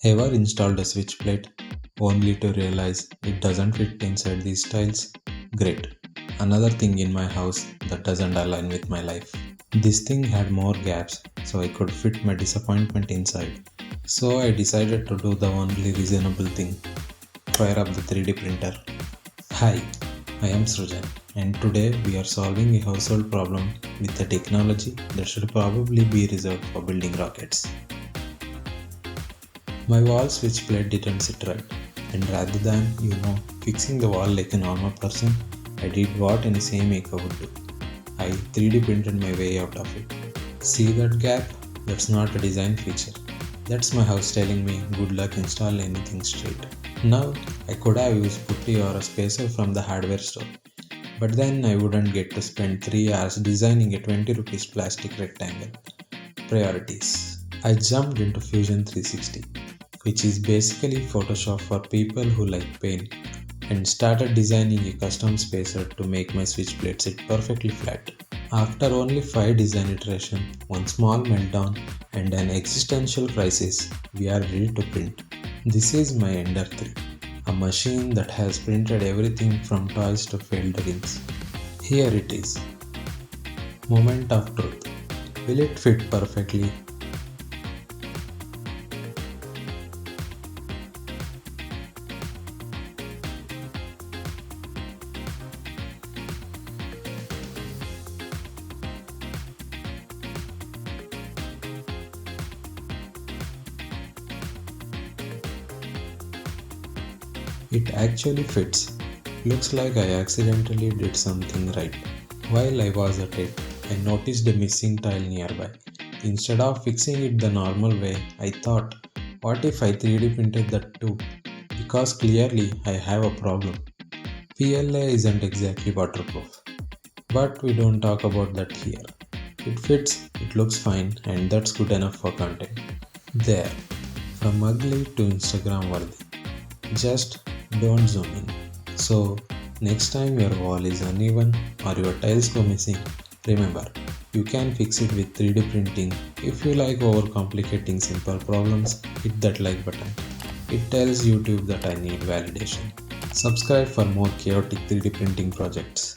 Ever installed a switch plate only to realize it doesn't fit inside these tiles? Great. Another thing in my house that doesn't align with my life. This thing had more gaps so I could fit my disappointment inside. So I decided to do the only reasonable thing, fire up the 3D printer. Hi, I am Srujan, and today we are solving a household problem with a technology that should probably be reserved for building rockets. My wall switch plate didn't sit right, and rather than, fixing the wall like a normal person, I did what any sane maker would do. I 3D printed my way out of it. See that gap? That's not a design feature. That's my house telling me good luck install anything straight. Now, I could have used putty or a spacer from the hardware store, but then I wouldn't get to spend 3 hours designing a 20 rupees plastic rectangle. Priorities. I jumped into Fusion 360, which is basically Photoshop for people who like paint, and started designing a custom spacer to make my switch plate sit perfectly flat. After only 5 design iterations, one small meltdown, and an existential crisis, we are ready to print. This is my Ender 3, a machine that has printed everything from toys to failed dreams. Here it is. Moment of truth. Will it fit perfectly? It actually fits. Looks like I accidentally did something right. While I was at it, I noticed a missing tile nearby. Instead of fixing it the normal way, I thought, what if I 3D printed that too? Because clearly I have a problem. PLA isn't exactly waterproof. But we don't talk about that here. It fits, it looks fine, and that's good enough for content. There, from ugly to Instagram worthy. Just don't zoom in. So, next time your wall is uneven or your tiles go missing, remember, you can fix it with 3D printing. If you like overcomplicating simple problems, hit that like button. It tells YouTube that I need validation. Subscribe for more chaotic 3D printing projects.